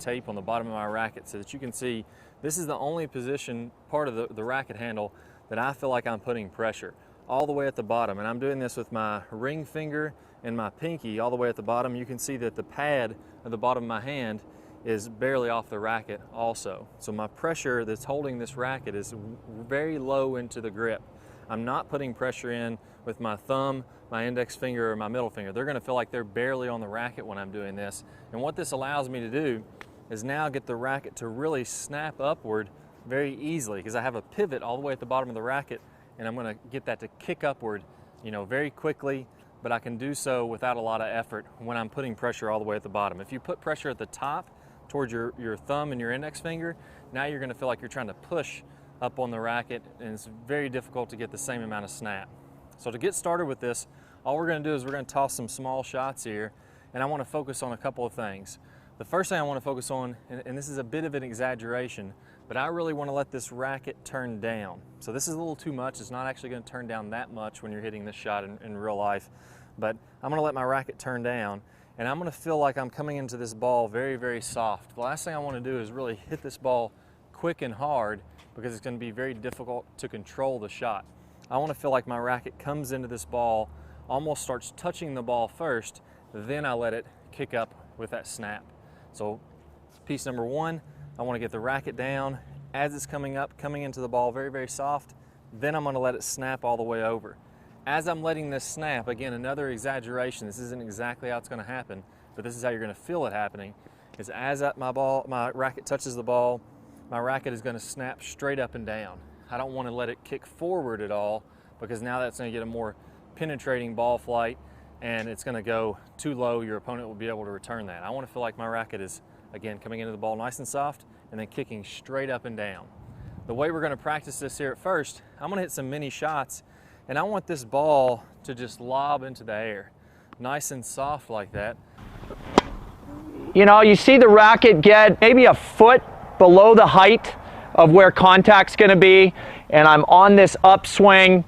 tape on the bottom of my racket so that you can see this is the only position, part of the racket handle, that I feel like I'm putting pressure, all the way at the bottom. And I'm doing this with my ring finger and my pinky all the way at the bottom. You can see that the pad at the bottom of my hand is barely off the racket also. So my pressure that's holding this racket is very low into the grip. I'm not putting pressure in with my thumb, my index finger, or my middle finger. They're gonna feel like they're barely on the racket when I'm doing this. And what this allows me to do is now get the racket to really snap upward very easily, because I have a pivot all the way at the bottom of the racket, and I'm gonna get that to kick upward, very quickly, but I can do so without a lot of effort when I'm putting pressure all the way at the bottom. If you put pressure at the top towards your thumb and your index finger, now you're gonna feel like you're trying to push up on the racket, and it's very difficult to get the same amount of snap. So to get started with this, all we're gonna do is we're gonna toss some small shots here, and I wanna focus on a couple of things. The first thing I wanna focus on, and this is a bit of an exaggeration, but I really wanna let this racket turn down. So this is a little too much. It's not actually gonna turn down that much when you're hitting this shot in real life, but I'm gonna let my racket turn down, and I'm gonna feel like I'm coming into this ball very, very soft. The last thing I wanna do is really hit this ball quick and hard, because it's gonna be very difficult to control the shot. I wanna feel like my racket comes into this ball, almost starts touching the ball first, then I let it kick up with that snap. So piece number one, I wanna get the racket down as it's coming up, coming into the ball very, very soft, then I'm gonna let it snap all the way over. As I'm letting this snap, again, another exaggeration, this isn't exactly how it's gonna happen, but this is how you're gonna feel it happening, is as my racket touches the ball, my racket is gonna snap straight up and down. I don't wanna let it kick forward at all, because now that's gonna get a more penetrating ball flight, and it's gonna go too low, your opponent will be able to return that. I wanna feel like my racket is, again, coming into the ball nice and soft, and then kicking straight up and down. The way we're gonna practice this here at first, I'm gonna hit some mini shots, and I want this ball to just lob into the air, nice and soft like that. You see the racket get maybe a foot below the height of where contact's gonna be, and I'm on this upswing,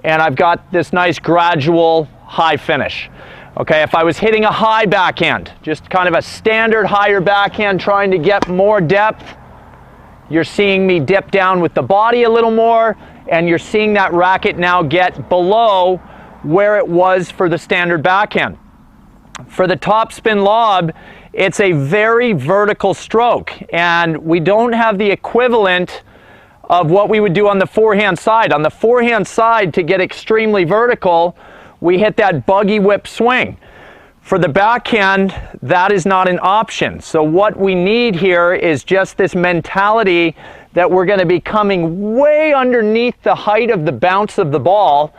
and I've got this nice gradual high finish. Okay, if I was hitting a high backhand, just kind of a standard higher backhand trying to get more depth, you're seeing me dip down with the body a little more, and you're seeing that racket now get below where it was for the standard backhand. For the topspin lob, it's a very vertical stroke, and we don't have the equivalent of what we would do on the forehand side. On the forehand side, to get extremely vertical, we hit that buggy whip swing. For the backhand, that is not an option. So what we need here is just this mentality that we're going to be coming way underneath the height of the bounce of the ball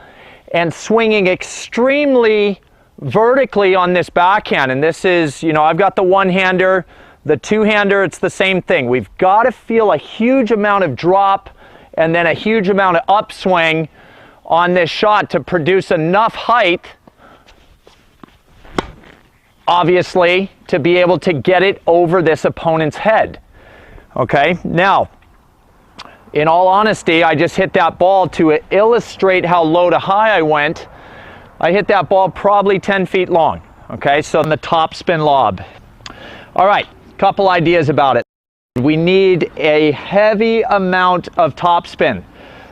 and swinging extremely vertically on this backhand. And this is, I've got the one-hander, the two-hander, it's the same thing. We've got to feel a huge amount of drop and then a huge amount of upswing on this shot to produce enough height, obviously, to be able to get it over this opponent's head. Okay, now, in all honesty, I just hit that ball to illustrate how low to high I went. I hit that ball probably 10 feet long. Okay, so in the topspin lob. All right, couple ideas about it. We need a heavy amount of topspin.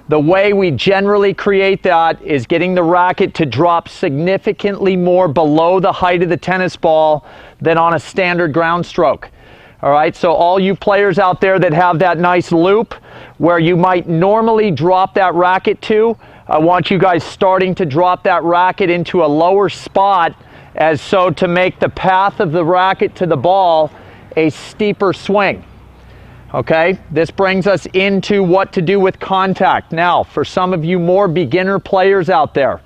The way we generally create that is getting the racket to drop significantly more below the height of the tennis ball than on a standard ground stroke. All right, so all you players out there that have that nice loop where you might normally drop that racket to, I want you guys starting to drop that racket into a lower spot, as so to make the path of the racket to the ball a steeper swing. Okay, this brings us into what to do with contact. Now, for some of you more beginner players out there,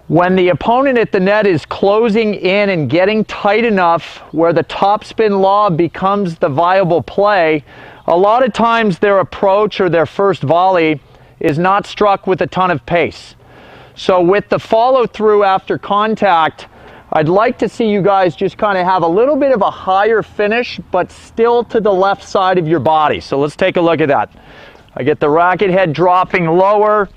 when the opponent at the net is closing in and getting tight enough where the topspin lob becomes the viable play, a lot of times their approach or their first volley is not struck with a ton of pace. So with the follow through after contact, I'd like to see you guys just kind of have a little bit of a higher finish, but still to the left side of your body. So let's take a look at that. I get the racket head dropping lower,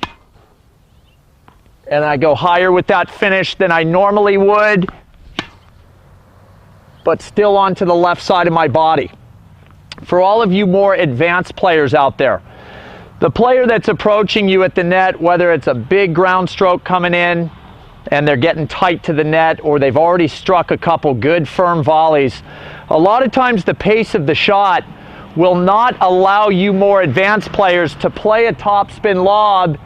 and I go higher with that finish than I normally would. but still onto the left side of my body. For all of you more advanced players out there, the player that's approaching you at the net, whether it's a big ground stroke coming in and they're getting tight to the net, or they've already struck a couple good firm volleys, a lot of times the pace of the shot will not allow you more advanced players to play a topspin lob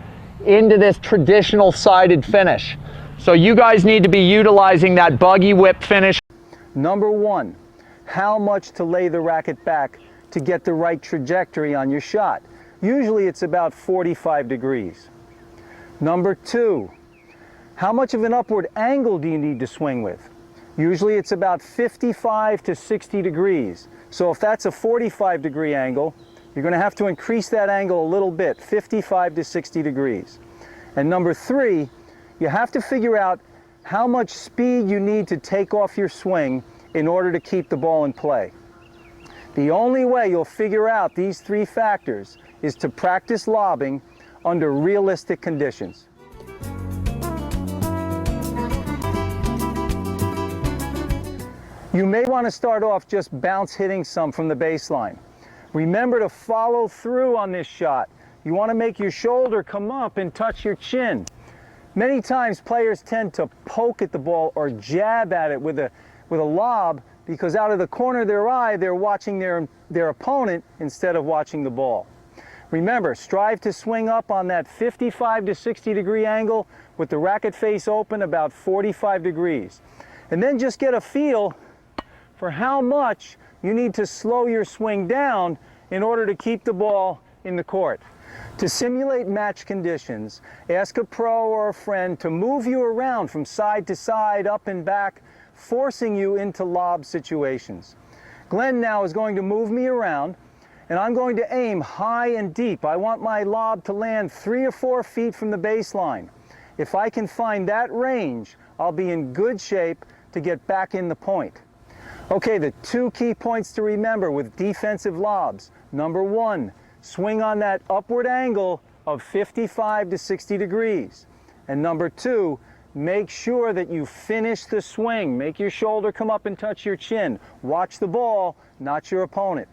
into this traditional sided finish. So you guys need to be utilizing that buggy whip finish. Number one, how much to lay the racket back to get the right trajectory on your shot. Usually it's about 45 degrees. Number two, how much of an upward angle do you need to swing with? Usually it's about 55 to 60 degrees. So if that's a 45 degree angle, you're going to have to increase that angle a little bit, 55 to 60 degrees. And number three, you have to figure out how much speed you need to take off your swing in order to keep the ball in play. The only way you'll figure out these three factors is to practice lobbing under realistic conditions. You may want to start off just bounce hitting some from the baseline. Remember to follow through on this shot. You want to make your shoulder come up and touch your chin. Many times players tend to poke at the ball or jab at it with a lob because out of the corner of their eye they're watching their opponent instead of watching the ball. Remember, strive to swing up on that 55 to 60 degree angle with the racket face open about 45 degrees. And then just get a feel for how much you need to slow your swing down in order to keep the ball in the court. To simulate match conditions, ask a pro or a friend to move you around from side to side, up and back, forcing you into lob situations. Glenn now is going to move me around, and I'm going to aim high and deep. I want my lob to land 3 or 4 feet from the baseline. If I can find that range, I'll be in good shape to get back in the point. Okay, the 2 key points to remember with defensive lobs. Number 1, swing on that upward angle of 55 to 60 degrees. And number 2, make sure that you finish the swing. Make your shoulder come up and touch your chin. Watch the ball, not your opponent.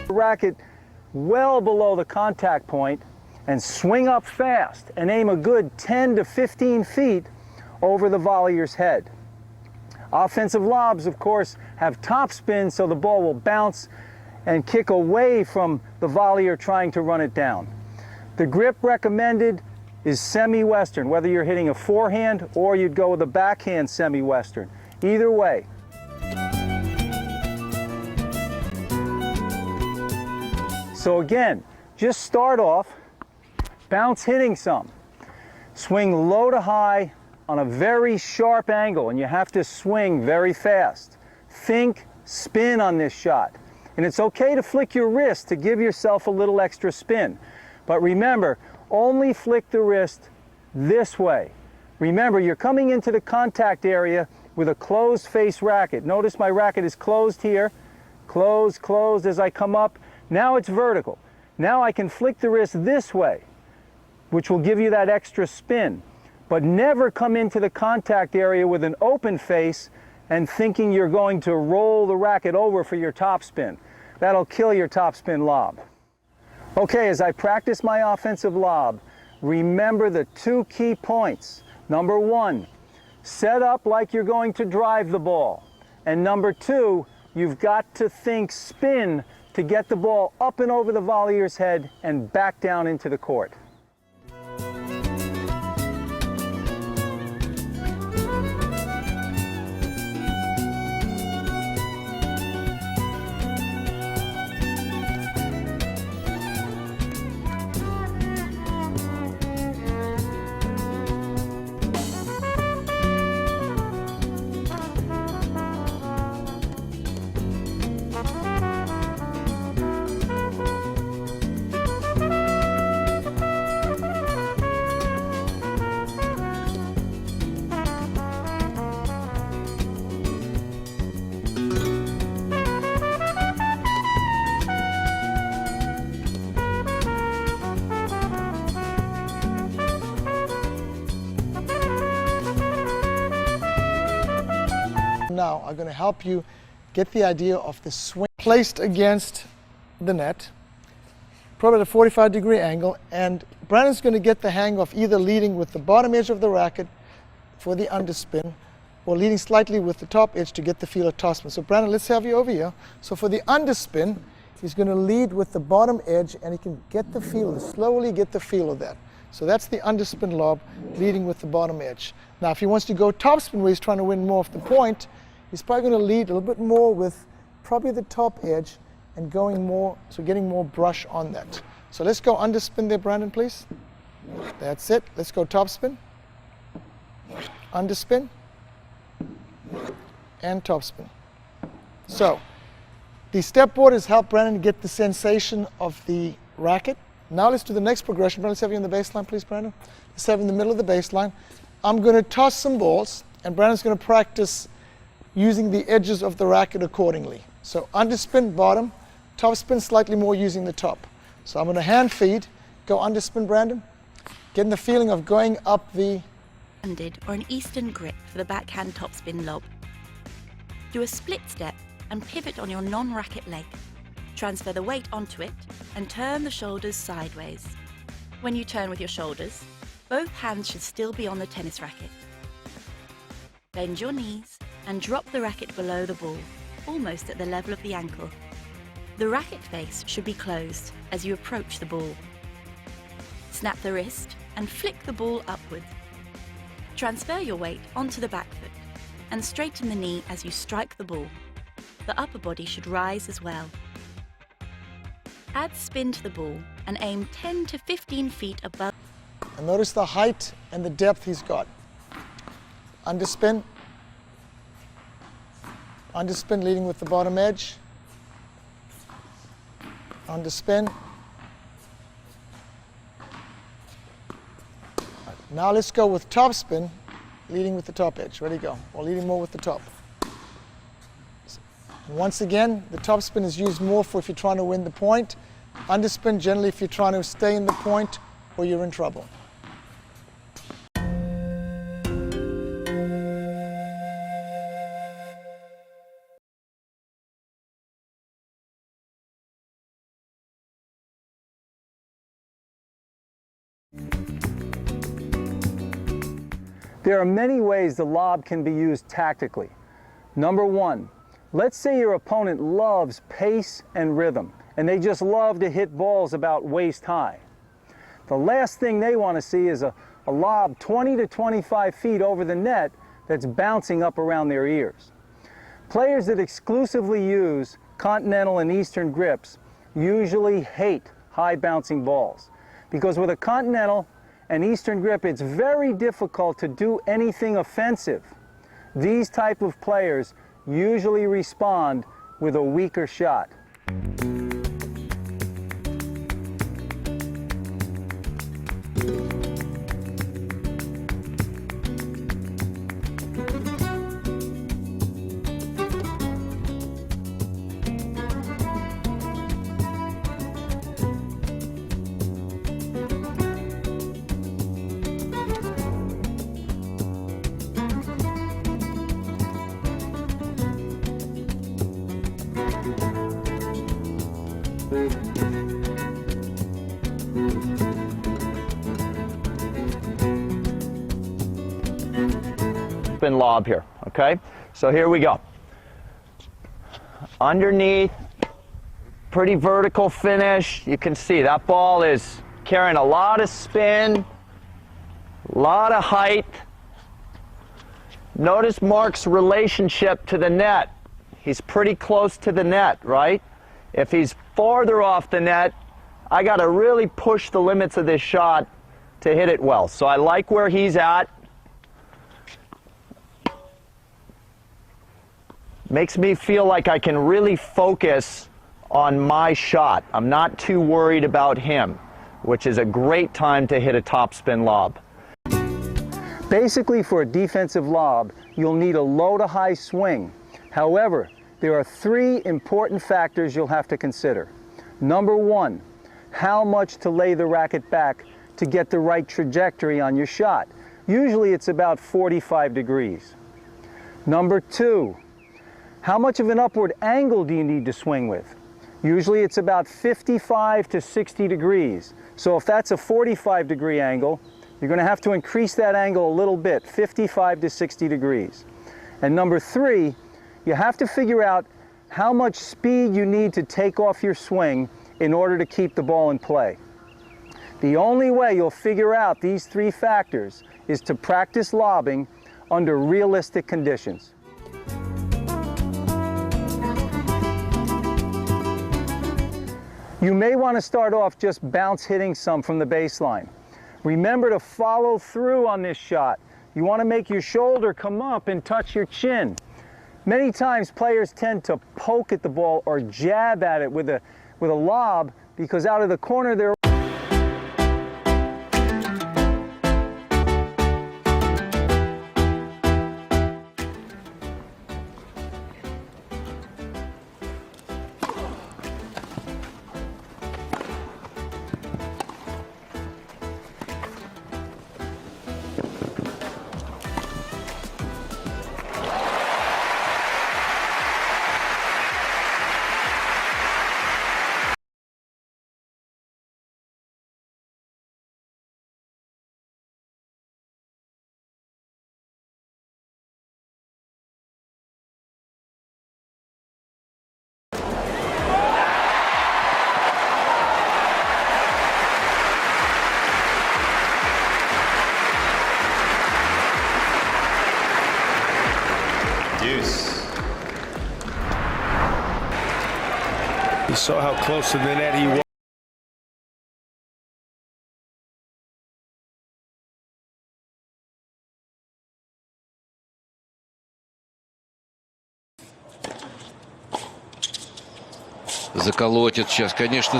Racket well below the contact point and swing up fast and aim a good 10 to 15 feet over the volleyer's head. Offensive lobs, of course, have top spin, so the ball will bounce and kick away from the volleyer trying to run it down. The grip recommended is semi-western, whether you're hitting a forehand or you'd go with a backhand semi-western. Either way. So again, just start off, bounce hitting some. Swing low to high on a very sharp angle, and you have to swing very fast. Think spin on this shot. And it's okay to flick your wrist to give yourself a little extra spin. But remember, only flick the wrist this way. Remember, you're coming into the contact area with a closed face racket. Notice my racket is closed here. Closed, closed as I come up. Now it's vertical. Now I can flick the wrist this way, which will give you that extra spin. But never come into the contact area with an open face and thinking you're going to roll the racket over for your topspin. That'll kill your topspin lob. Okay, as I practice my offensive lob, remember the 2 key points. Number 1, set up like you're going to drive the ball. And number 2, you've got to think spin to get the ball up and over the volleyer's head and back down into the court. Now I'm going to help you get the idea of the swing placed against the net, probably at a 45-degree angle, and Brandon's going to get the hang of either leading with the bottom edge of the racket for the underspin or leading slightly with the top edge to get the feel of topspin. So Brandon, let's have you over here. So for the underspin, he's going to lead with the bottom edge and he can get the feel, slowly get the feel of that. So that's the underspin lob, leading with the bottom edge. Now if he wants to go topspin where he's trying to win more of the point, he's probably going to lead a little bit more with probably the top edge and going more, so getting more brush on that. So let's go underspin there, Brandon, please. That's it. Let's go topspin, underspin, and topspin. So the step board has helped Brandon get the sensation of the racket. Now let's do the next progression. Let's have you in the baseline, please, Brandon. Let's have you in the middle of the baseline. I'm going to toss some balls, and Brandon's going to practice using the edges of the racket accordingly. So underspin bottom, topspin slightly more using the top. So I'm going to hand feed, go underspin, Brandon, getting the feeling of going up the or an eastern grip for the backhand topspin lob. Do a split step and pivot on your non-racket leg. Transfer the weight onto it and turn the shoulders sideways. When you turn with your shoulders, both hands should still be on the tennis racket. Bend your knees and drop the racket below the ball, almost at the level of the ankle. The racket face should be closed as you approach the ball. Snap the wrist and flick the ball upwards. Transfer your weight onto the back foot and straighten the knee as you strike the ball. The upper body should rise as well. Add spin to the ball and aim 10 to 15 feet above. And notice the height and the depth he's got. Underspin. Underspin leading with the bottom edge. Underspin. Now let's go with topspin, leading with the top edge. Ready, go. Or leading more with the top. And once again, the topspin is used more for if you're trying to win the point. Underspin generally if you're trying to stay in the point or you're in trouble. There are many ways the lob can be used tactically. Number one, let's say your opponent loves pace and rhythm, and they just love to hit balls about waist high. The last thing they want to see is a lob 20 to 25 feet over the net that's bouncing up around their ears. Players that exclusively use continental and eastern grips usually hate high bouncing balls, because with a continental and eastern grip, it's very difficult to do anything offensive. These type of players usually respond with a weaker shot. Spin lob here, okay? So here we go. Underneath, pretty vertical finish. You can see that ball is carrying a lot of spin, a lot of height. Notice Mark's relationship to the net. He's pretty close to the net, right? If he's farther off the net, I got to really push the limits of this shot to hit it well. So I like where he's at. Makes me feel like I can really focus on my shot. I'm not too worried about him, which is a great time to hit a topspin lob. Basically, for a defensive lob, you'll need a low to high swing. However, there are three important factors you'll have to consider. Number one, how much to lay the racket back to get the right trajectory on your shot. Usually it's about 45 degrees. Number two, how much of an upward angle do you need to swing with? Usually it's about 55 to 60 degrees. So if that's a 45 degree angle, you're going to have to increase that angle a little bit, 55 to 60 degrees. And number three, you have to figure out how much speed you need to take off your swing in order to keep the ball in play. The only way you'll figure out these three factors is to practice lobbing under realistic conditions. You may want to start off just bounce hitting some from the baseline. Remember to follow through on this shot. You want to make your shoulder come up and touch your chin. Many times players tend to poke at the ball or jab at it with a lob because out of the corner they're You saw how close to the net he was. Заколотит сейчас, конечно,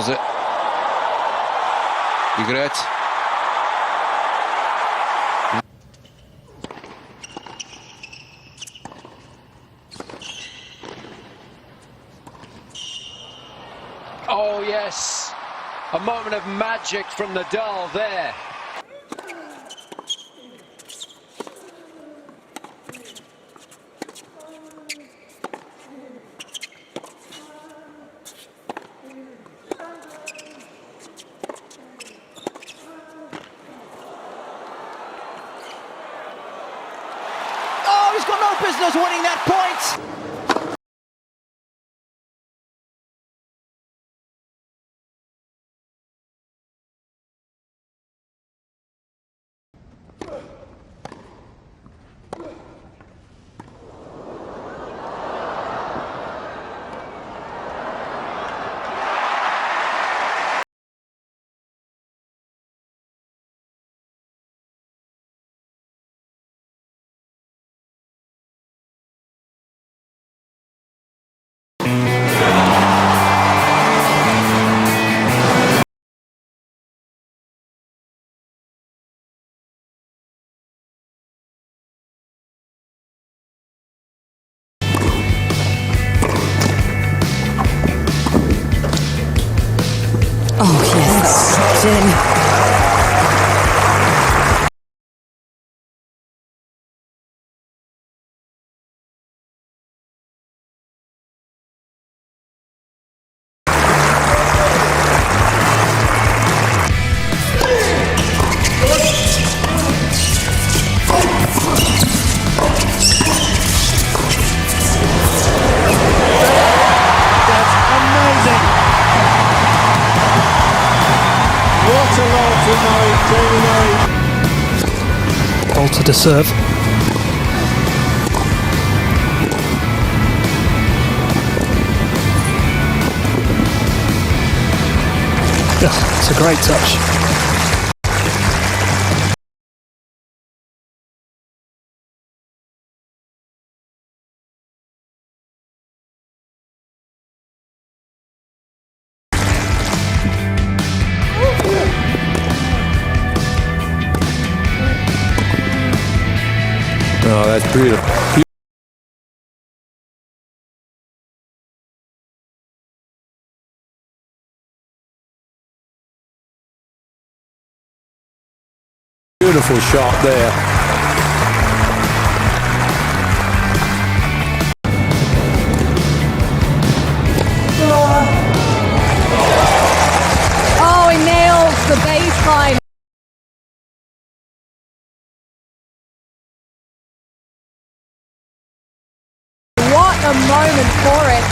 играть. Oh yes, a moment of magic from the Nadal there. Oh, he's got no business winning that point. Oh yes, that's in. Alter to serve. Yeah, it's a great touch. Beautiful. Beautiful shot there. Oh, he nails the baseline. What a moment for it.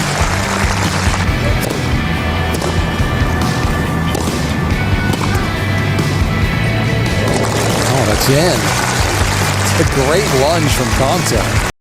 Oh, again. It's a great lunge from Conte.